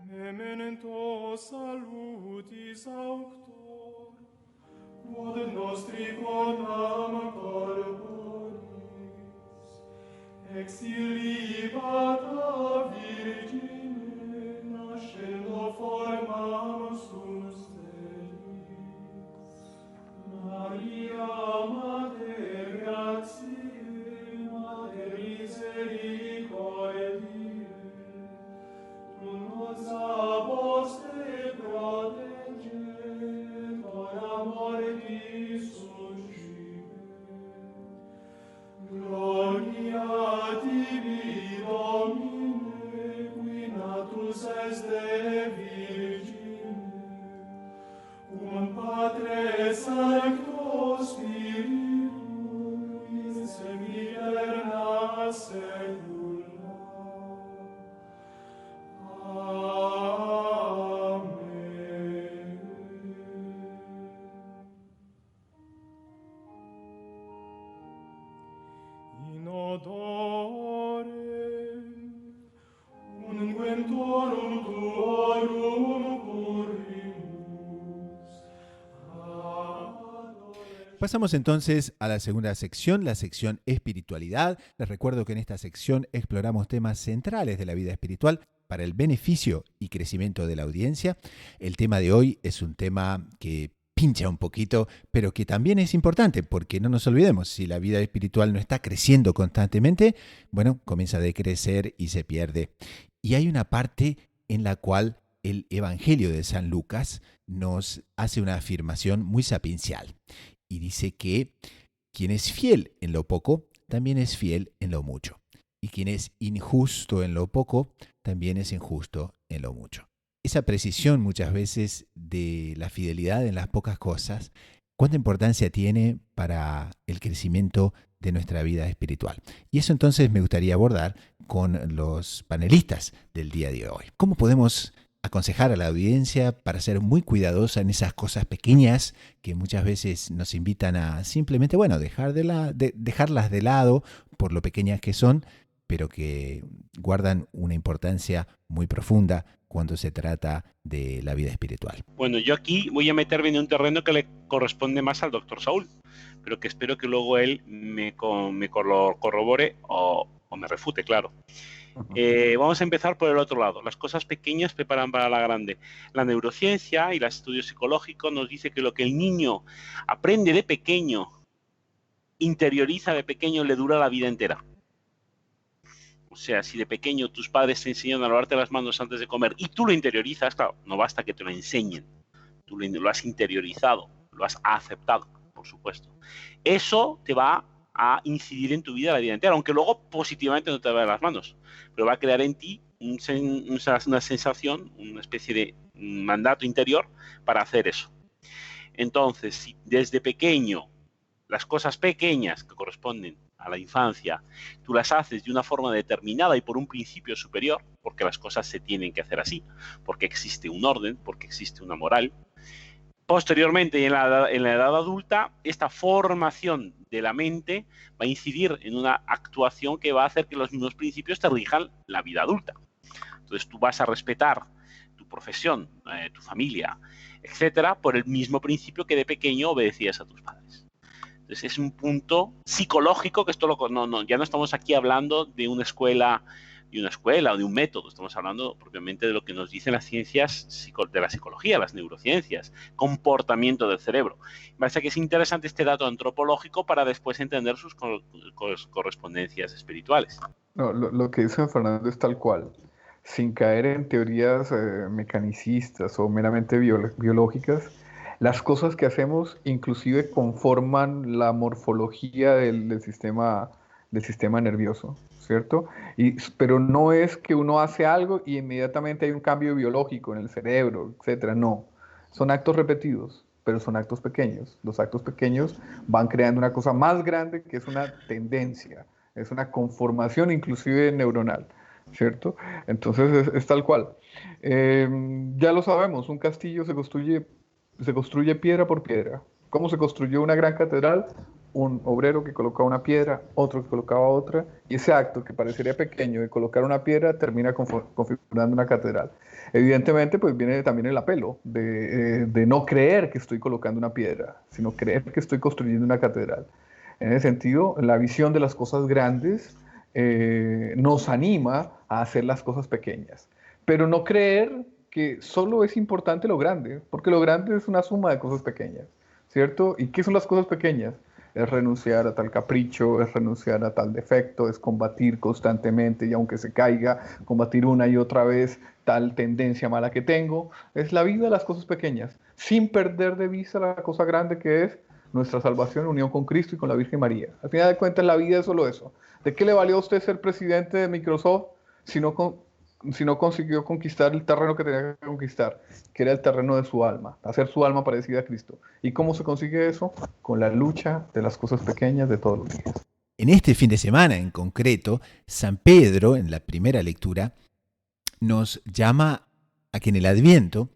Memento salutis auctor, quod nostri quodam corporis, exilibata Virgine, nascendo formam susteris. Maria, Mater gratiae, Mater misericordiae, tu nos a poste proteget, ora mortis suscipet. Gloria tibi, Domine, qui saecula. Amen. In odore unguentorum tuorum currimus. Pasamos entonces a la segunda sección, la sección espiritualidad. Les recuerdo que en esta sección exploramos temas centrales de la vida espiritual para el beneficio y crecimiento de la audiencia. El tema de hoy es un tema que pincha un poquito, pero que también es importante, porque no nos olvidemos, si la vida espiritual no está creciendo constantemente, bueno, comienza a decrecer y se pierde. Y hay una parte en la cual el Evangelio de San Lucas nos hace una afirmación muy sapiencial. Y dice que quien es fiel en lo poco, también es fiel en lo mucho. Y quien es injusto en lo poco, también es injusto en lo mucho. Esa precisión muchas veces de la fidelidad en las pocas cosas, ¿cuánta importancia tiene para el crecimiento de nuestra vida espiritual? Y eso entonces me gustaría abordar con los panelistas del día de hoy. ¿Cómo podemos aconsejar a la audiencia para ser muy cuidadosa en esas cosas pequeñas que muchas veces nos invitan a simplemente, bueno, dejarlas de lado por lo pequeñas que son, pero que guardan una importancia muy profunda cuando se trata de la vida espiritual? Bueno, yo aquí voy a meterme en un terreno que le corresponde más al doctor Saúl, pero que espero que luego él me corrobore o me refute, claro. Vamos a empezar por el otro lado. Las cosas pequeñas preparan para la grande. La neurociencia y el estudio psicológico nos dice que lo que el niño aprende de pequeño, interioriza de pequeño, le dura la vida entera. O sea, si de pequeño tus padres te enseñan a lavarte las manos antes de comer y tú lo interiorizas, claro, no basta que te lo enseñen. Tú lo has interiorizado, lo has aceptado, por supuesto. Eso te va a incidir en tu vida la vida entera, aunque luego positivamente no te lave las manos, pero va a crear en ti una sensación, una especie de mandato interior para hacer eso. Entonces, si desde pequeño las cosas pequeñas que corresponden a la infancia, tú las haces de una forma determinada y por un principio superior, porque las cosas se tienen que hacer así, porque existe un orden, porque existe una moral. Posteriormente, en la edad adulta, esta formación de la mente va a incidir en una actuación que va a hacer que los mismos principios te rijan la vida adulta. Entonces, tú vas a respetar tu profesión, tu familia, etcétera, por el mismo principio que de pequeño obedecías a tus padres. Entonces, es un punto psicológico que ya no estamos aquí hablando de una escuela o de un método, estamos hablando propiamente de lo que nos dicen las ciencias de la psicología, las neurociencias, comportamiento del cerebro. Me parece que es interesante este dato antropológico para después entender sus correspondencias espirituales. No, lo que dice Fernando es tal cual, sin caer en teorías mecanicistas o meramente biológicas. Las cosas que hacemos inclusive conforman la morfología del sistema nervioso, ¿cierto? Pero no es que uno hace algo y inmediatamente hay un cambio biológico en el cerebro, etcétera. No, son actos repetidos, pero son actos pequeños. Los actos pequeños van creando una cosa más grande que es una tendencia, es una conformación inclusive neuronal, ¿cierto? Entonces es tal cual. Ya lo sabemos, un castillo se construye piedra por piedra. ¿Cómo se construyó una gran catedral? Un obrero que colocaba una piedra, otro que colocaba otra, y ese acto que parecería pequeño de colocar una piedra termina configurando una catedral. Evidentemente, pues viene también el apelo de no creer que estoy colocando una piedra, sino creer que estoy construyendo una catedral. En ese sentido, la visión de las cosas grandes nos anima a hacer las cosas pequeñas, pero no creer que solo es importante lo grande, porque lo grande es una suma de cosas pequeñas, ¿cierto? ¿Y qué son las cosas pequeñas? Es renunciar a tal capricho, es renunciar a tal defecto, es combatir constantemente y aunque se caiga, combatir una y otra vez tal tendencia mala que tengo. Es la vida de las cosas pequeñas, sin perder de vista la cosa grande que es nuestra salvación, unión con Cristo y con la Virgen María. Al final de cuentas, la vida es solo eso. ¿De qué le valió a usted ser presidente de Microsoft si no consiguió conquistar el terreno que tenía que conquistar, que era el terreno de su alma, hacer su alma parecida a Cristo? ¿Y cómo se consigue eso? Con la lucha de las cosas pequeñas de todos los días. En este fin de semana en concreto, San Pedro, en la primera lectura, nos llama a que en el Adviento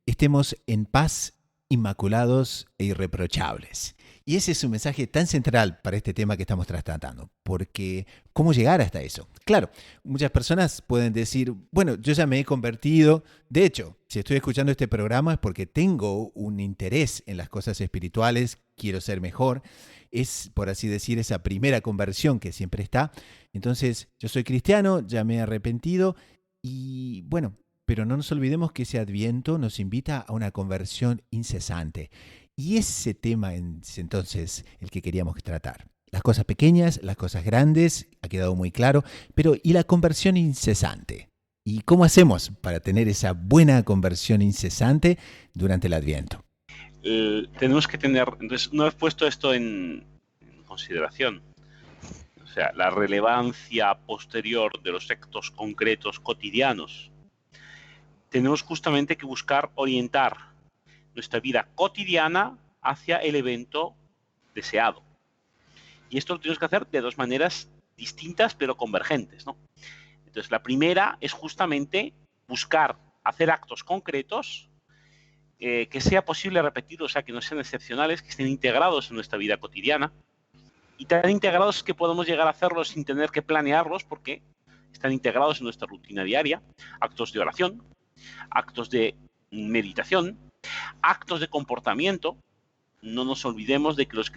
estemos en paz, inmaculados e irreprochables. Y ese es un mensaje tan central para este tema que estamos tratando, porque ¿cómo llegar hasta eso? Claro, muchas personas pueden decir, bueno, yo ya me he convertido, de hecho, si estoy escuchando este programa es porque tengo un interés en las cosas espirituales, quiero ser mejor, es, por así decir, esa primera conversión que siempre está. Entonces, yo soy cristiano, ya me he arrepentido y bueno, pero no nos olvidemos que ese Adviento nos invita a una conversión incesante. Y ese tema es entonces el que queríamos tratar. Las cosas pequeñas, las cosas grandes, ha quedado muy claro, pero ¿y la conversión incesante? ¿Y cómo hacemos para tener esa buena conversión incesante durante el Adviento? Tenemos que tener, entonces, no he puesto esto en consideración, o sea, la relevancia posterior de los actos concretos cotidianos. Tenemos justamente que buscar orientar nuestra vida cotidiana hacia el evento deseado. Y esto lo tenemos que hacer de dos maneras distintas pero convergentes, ¿no? Entonces, la primera es justamente buscar hacer actos concretos que sea posible repetir, o sea, que no sean excepcionales, que estén integrados en nuestra vida cotidiana y tan integrados que podamos llegar a hacerlos sin tener que planearlos porque están integrados en nuestra rutina diaria. Actos de oración, actos de meditación, actos de comportamiento. No nos olvidemos de que los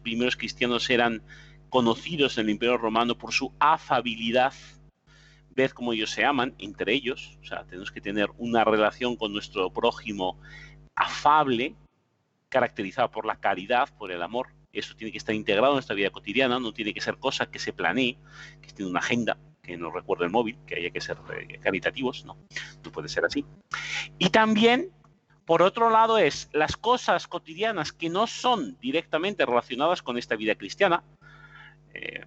primeros cristianos eran conocidos en el Imperio Romano por su afabilidad. Ved cómo ellos se aman entre ellos. O sea, tenemos que tener una relación con nuestro prójimo afable, caracterizada por la caridad, por el amor. Eso tiene que estar integrado en nuestra vida cotidiana, no tiene que ser cosa que se planee, que esté en una agenda, que nos recuerde el móvil, que haya que ser caritativos. No puede ser así. Y también, por otro lado, es las cosas cotidianas que no son directamente relacionadas con esta vida cristiana,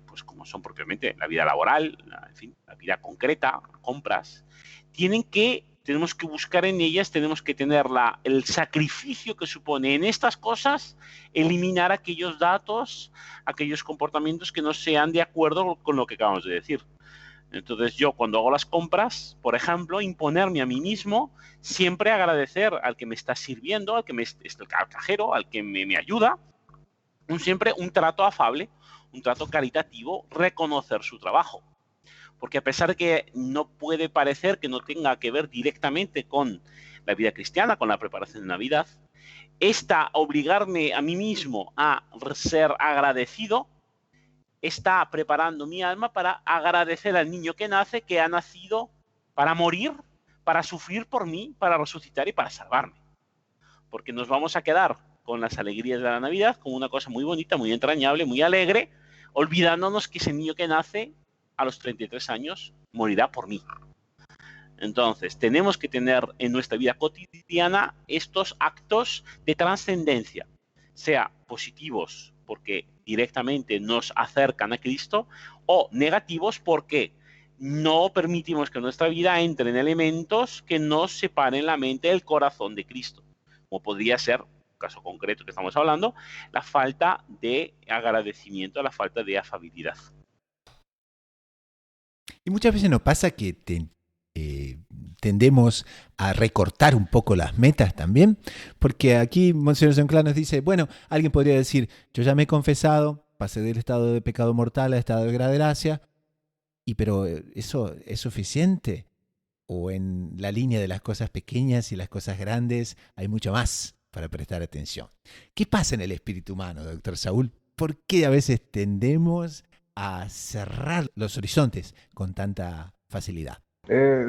pues como son propiamente la vida laboral, en fin, la vida concreta, compras, tenemos que buscar en ellas, tenemos que tener el sacrificio que supone en estas cosas eliminar aquellos datos, aquellos comportamientos que no sean de acuerdo con lo que acabamos de decir. Entonces yo cuando hago las compras, por ejemplo, imponerme a mí mismo siempre agradecer al que me está sirviendo, al cajero, al que me ayuda, siempre un trato afable, un trato caritativo, reconocer su trabajo. Porque a pesar de que no puede parecer que no tenga que ver directamente con la vida cristiana, con la preparación de Navidad, obligarme a mí mismo a ser agradecido, está preparando mi alma para agradecer al niño que nace, que ha nacido para morir, para sufrir por mí, para resucitar y para salvarme. Porque nos vamos a quedar con las alegrías de la Navidad como una cosa muy bonita, muy entrañable, muy alegre, olvidándonos que ese niño que nace a los 33 años morirá por mí. Entonces, tenemos que tener en nuestra vida cotidiana estos actos de trascendencia, sea positivos porque directamente nos acercan a Cristo, o negativos porque no permitimos que en nuestra vida entren elementos que nos separen la mente del corazón de Cristo, como podría ser, caso concreto que estamos hablando, la falta de agradecimiento, la falta de afabilidad. Y muchas veces nos pasa que tendemos a recortar un poco las metas también, porque aquí Monseñor Senclán nos dice, bueno, alguien podría decir, yo ya me he confesado, pasé del estado de pecado mortal al estado de gracia, pero ¿eso es suficiente? ¿O en la línea de las cosas pequeñas y las cosas grandes hay mucho más para prestar atención? ¿Qué pasa en el espíritu humano, doctor Saúl? ¿Por qué a veces tendemos a cerrar los horizontes con tanta facilidad?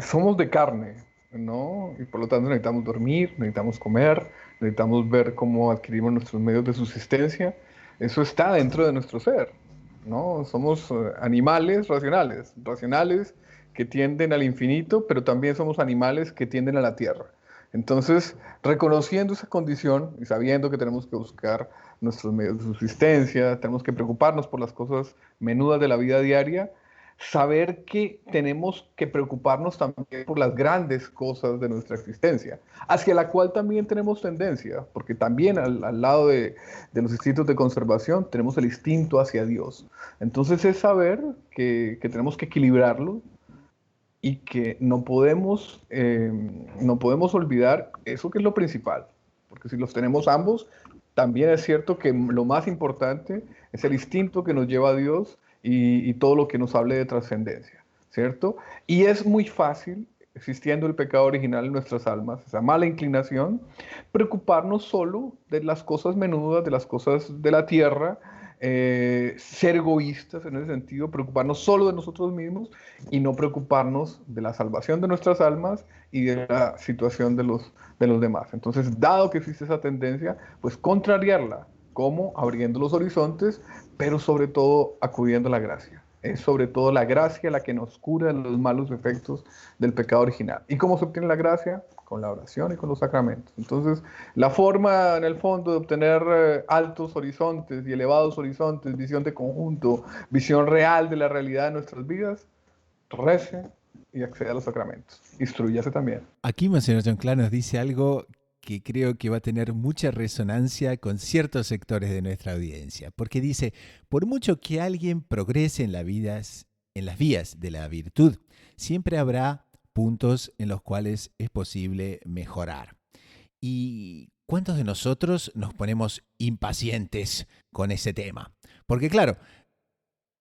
Somos de carne, ¿no? Y por lo tanto necesitamos dormir, necesitamos comer, necesitamos ver cómo adquirimos nuestros medios de subsistencia. Eso está dentro de nuestro ser, ¿no? Somos animales racionales que tienden al infinito, pero también somos animales que tienden a la tierra. Entonces, reconociendo esa condición y sabiendo que tenemos que buscar nuestros medios de subsistencia, tenemos que preocuparnos por las cosas menudas de la vida diaria, saber que tenemos que preocuparnos también por las grandes cosas de nuestra existencia, hacia la cual también tenemos tendencia, porque también al lado de los instintos de conservación tenemos el instinto hacia Dios. Entonces es saber que tenemos que equilibrarlo y que no podemos olvidar eso que es lo principal, porque si los tenemos ambos, también es cierto que lo más importante es el instinto que nos lleva a Dios y todo lo que nos hable de trascendencia, ¿cierto? Y es muy fácil, existiendo el pecado original en nuestras almas, esa mala inclinación, preocuparnos solo de las cosas menudas, de las cosas de la tierra, ser egoístas en ese sentido, preocuparnos solo de nosotros mismos y no preocuparnos de la salvación de nuestras almas y de la situación de los demás. Entonces, dado que existe esa tendencia, pues contrariarla, como abriendo los horizontes, pero sobre todo acudiendo a la gracia. Es sobre todo la gracia la que nos cura los malos efectos del pecado original. ¿Y cómo se obtiene la gracia? Con la oración y con los sacramentos. Entonces, la forma en el fondo de obtener altos horizontes y elevados horizontes, visión de conjunto, visión real de la realidad de nuestras vidas, rece y accede a los sacramentos. Instrúyase también. Aquí Monseñor John Clark nos dice algo que creo que va a tener mucha resonancia con ciertos sectores de nuestra audiencia, porque dice, por mucho que alguien progrese en las vías de la virtud, siempre habrá puntos en los cuales es posible mejorar. ¿Y cuántos de nosotros nos ponemos impacientes con ese tema? Porque claro,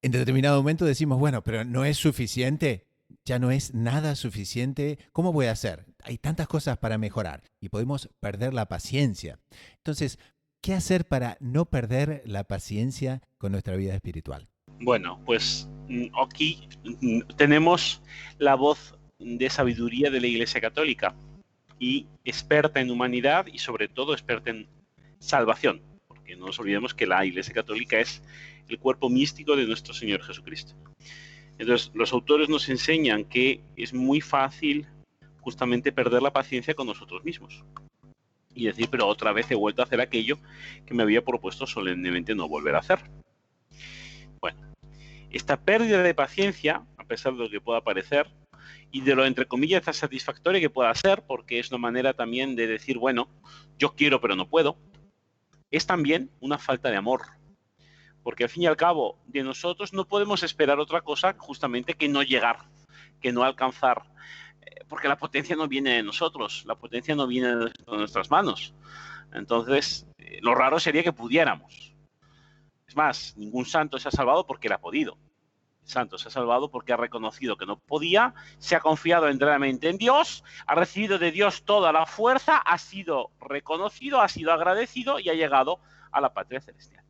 en determinado momento decimos, bueno, pero no es suficiente, ya no es nada suficiente, ¿cómo voy a hacer? Hay tantas cosas para mejorar y podemos perder la paciencia. Entonces, ¿qué hacer para no perder la paciencia con nuestra vida espiritual? Bueno, pues aquí tenemos la voz de sabiduría de la Iglesia Católica y experta en humanidad y sobre todo experta en salvación, porque no nos olvidemos que la Iglesia Católica es el cuerpo místico de nuestro Señor Jesucristo. Entonces, los autores nos enseñan que es muy fácil justamente perder la paciencia con nosotros mismos y decir, pero otra vez he vuelto a hacer aquello que me había propuesto solemnemente no volver a hacer. Bueno, esta pérdida de paciencia, a pesar de lo que pueda parecer, y de lo, entre comillas, satisfactorio que pueda ser, porque es una manera también de decir, bueno, yo quiero pero no puedo, es también una falta de amor. Porque al fin y al cabo, de nosotros no podemos esperar otra cosa justamente que no llegar, que no alcanzar. Porque la potencia no viene de nosotros, la potencia no viene de nuestras manos. Entonces, lo raro sería que pudiéramos. Es más, ningún santo se ha salvado porque él ha podido. El santo se ha salvado porque ha reconocido que no podía, se ha confiado enteramente en Dios, ha recibido de Dios toda la fuerza, ha sido reconocido, ha sido agradecido y ha llegado a la patria celestial.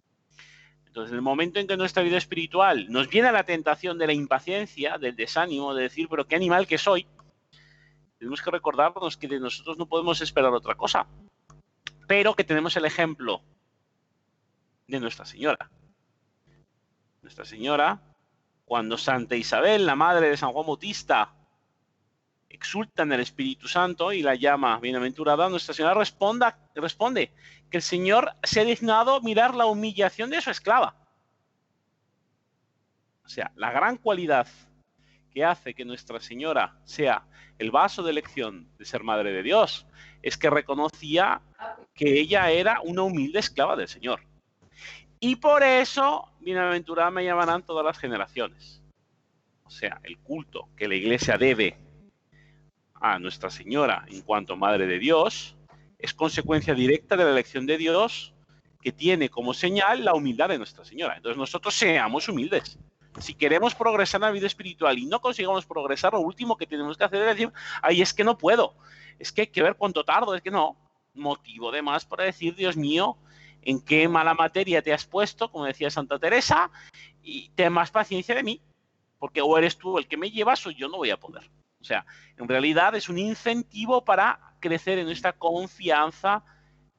Entonces, en el momento en que nuestra vida espiritual nos viene la tentación de la impaciencia, del desánimo, de decir, pero qué animal que soy, tenemos que recordarnos que de nosotros no podemos esperar otra cosa, pero que tenemos el ejemplo de Nuestra Señora. Nuestra Señora, cuando Santa Isabel, la madre de San Juan Bautista, exulta en el Espíritu Santo y la llama bienaventurada, Nuestra Señora responde que el Señor se ha dignado mirar la humillación de su esclava. O sea, la gran cualidad que hace que Nuestra Señora sea el vaso de elección de ser Madre de Dios es que reconocía que ella era una humilde esclava del Señor. Y por eso, bienaventurada me llamarán todas las generaciones. O sea, el culto que la Iglesia debe a Nuestra Señora en cuanto Madre de Dios es consecuencia directa de la elección de Dios, que tiene como señal la humildad de Nuestra Señora. Entonces nosotros seamos humildes. Si queremos progresar en la vida espiritual y no consigamos progresar, lo último que tenemos que hacer es decir, ay, es que no puedo, es que hay que ver cuánto tardo, es que no. Motivo de más para decir, Dios mío, en qué mala materia te has puesto, como decía Santa Teresa, y ten más paciencia de mí, porque o eres tú el que me llevas o yo no voy a poder. O sea, en realidad es un incentivo para crecer en nuestra confianza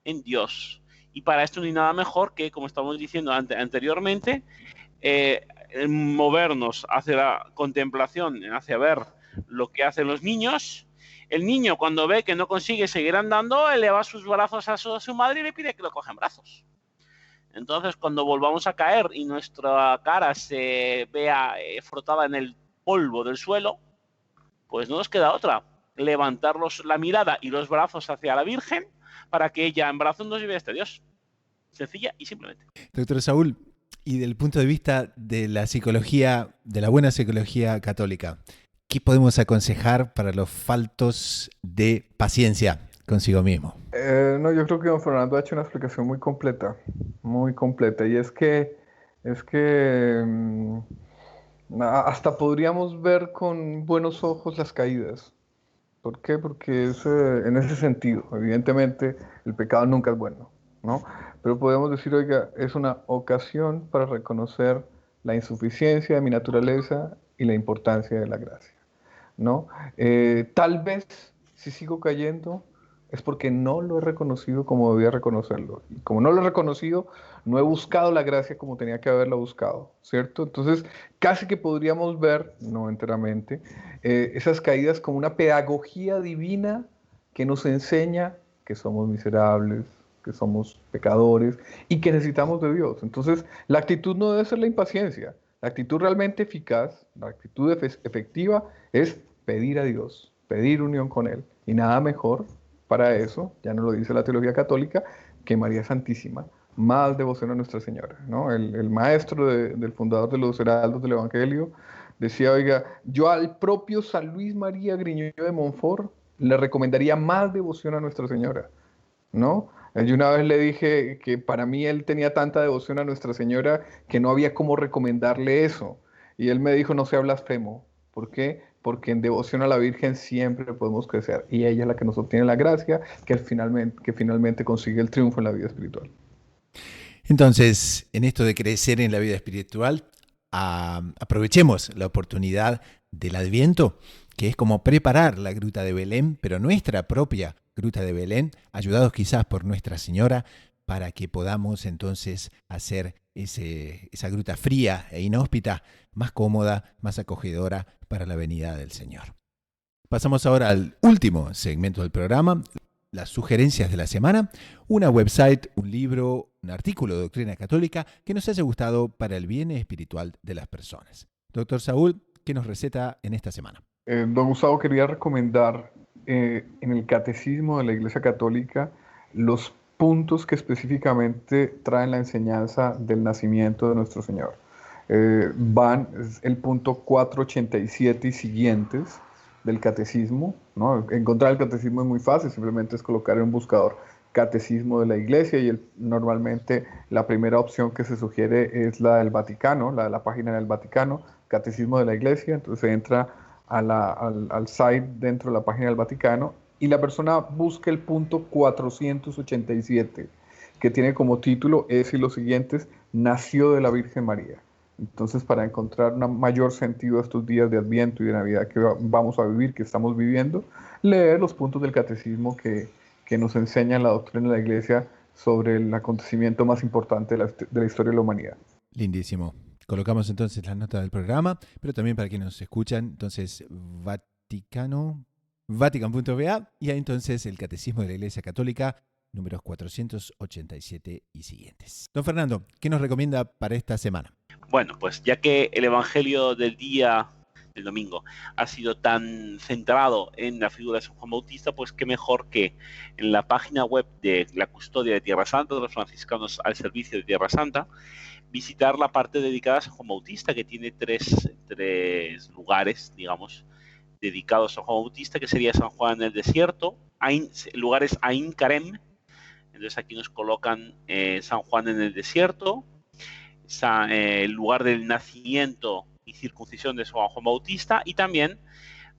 en Dios. Y para esto no hay nada mejor que, como estamos diciendo anteriormente, movernos hacia la contemplación, hacia ver lo que hacen los niños. El niño, cuando ve que no consigue seguir andando, eleva sus brazos a su madre y le pide que lo coja en brazos. Entonces, cuando volvamos a caer y nuestra cara se vea frotada en el polvo del suelo, pues no nos queda otra, levantar la mirada y los brazos hacia la Virgen para que ella en brazos nos lleve hasta Dios. Sencilla y simplemente. Doctor Saúl, y del punto de vista de la psicología, de la buena psicología católica, ¿qué podemos aconsejar para los faltos de paciencia consigo mismo? No, yo creo que don Fernando ha hecho una explicación muy completa, y es que hasta podríamos ver con buenos ojos las caídas. ¿Por qué? Porque en ese sentido, evidentemente, el pecado nunca es bueno, ¿no? Pero podemos decir, oiga, es una ocasión para reconocer la insuficiencia de mi naturaleza y la importancia de la gracia, ¿no? Tal vez, si sigo cayendo, es porque no lo he reconocido como debía reconocerlo. Y como no lo he reconocido, no he buscado la gracia como tenía que haberla buscado, ¿cierto? Entonces, casi que podríamos ver, no enteramente, esas caídas como una pedagogía divina que nos enseña que somos miserables, que somos pecadores y que necesitamos de Dios. Entonces, la actitud no debe ser la impaciencia. La actitud realmente eficaz, la actitud efectiva es pedir a Dios, pedir unión con Él. Y nada mejor para eso, ya nos lo dice la teología católica, que María Santísima, más devoción a Nuestra Señora, ¿no? El maestro del fundador de los Heraldos del Evangelio decía, oiga, yo al propio San Luis María Griñó de Montfort le recomendaría más devoción a Nuestra Señora, ¿no? Yo una vez le dije que para mí él tenía tanta devoción a Nuestra Señora que no había cómo recomendarle eso. Y él me dijo, no sea blasfemo. ¿Por qué? Porque en devoción a la Virgen siempre podemos crecer. Y ella es la que nos obtiene la gracia, que finalmente consigue el triunfo en la vida espiritual. Entonces, en esto de crecer en la vida espiritual, aprovechemos la oportunidad del Adviento, que es como preparar la gruta de Belén, pero nuestra propia gruta de Belén, ayudados quizás por Nuestra Señora, para que podamos entonces hacer esa gruta fría e inhóspita más cómoda, más acogedora para la venida del Señor. Pasamos ahora al último segmento del programa, las sugerencias de la semana, una website, un libro, un artículo de doctrina católica que nos haya gustado para el bien espiritual de las personas. Doctor Saúl, ¿qué nos receta en esta semana? Don Gustavo, quería recomendar en el Catecismo de la Iglesia Católica los puntos que específicamente traen la enseñanza del nacimiento de nuestro Señor. Es el punto 487 y siguientes del Catecismo, ¿no? Encontrar el Catecismo es muy fácil, simplemente es colocar en un buscador Catecismo de la Iglesia y normalmente la primera opción que se sugiere es la del Vaticano, la de la página del Vaticano, Catecismo de la Iglesia. Entonces se entra al site dentro de la página del Vaticano y la persona busca el punto 487, que tiene como título ese y los siguientes, Nació de la Virgen María. Entonces, para encontrar un mayor sentido a estos días de Adviento y de Navidad que vamos a vivir, que estamos viviendo, leer los puntos del Catecismo que nos enseñan la doctrina de la Iglesia sobre el acontecimiento más importante de la historia de la humanidad. Lindísimo. Colocamos entonces las notas del programa, pero también para quienes nos escuchan, entonces Vatican.va y ahí entonces el Catecismo de la Iglesia Católica, números 487 y siguientes. Don Fernando, ¿qué nos recomienda para esta semana? Bueno, pues ya que el Evangelio del día del domingo ha sido tan centrado en la figura de San Juan Bautista, pues qué mejor que en la página web de la Custodia de Tierra Santa, de los franciscanos al servicio de Tierra Santa, visitar la parte dedicada a San Juan Bautista, que tiene tres lugares, digamos, dedicados a San Juan Bautista, que sería San Juan en el desierto, lugares Ain Karem. Entonces aquí nos colocan San Juan en el desierto, el lugar del nacimiento y circuncisión de San Juan Bautista, y también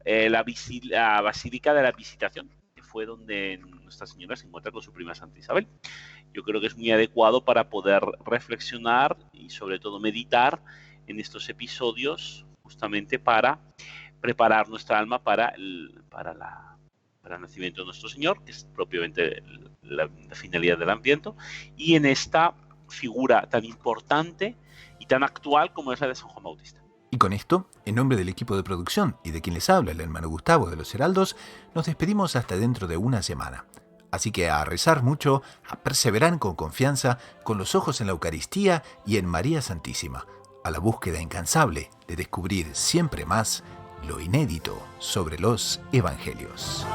la Basílica de la Visitación, que fue donde Nuestra Señora se encuentra con su prima Santa Isabel. Yo creo que es muy adecuado para poder reflexionar y sobre todo meditar en estos episodios, justamente para preparar nuestra alma para el nacimiento de nuestro Señor, que es propiamente la finalidad del Adviento, y en esta figura tan importante y tan actual como es la de San Juan Bautista. Y con esto, en nombre del equipo de producción y de quien les habla, el hermano Gustavo de los Heraldos, nos despedimos hasta dentro de una semana. Así que a rezar mucho, a perseverar con confianza, con los ojos en la Eucaristía y en María Santísima, a la búsqueda incansable de descubrir siempre más lo inédito sobre los Evangelios.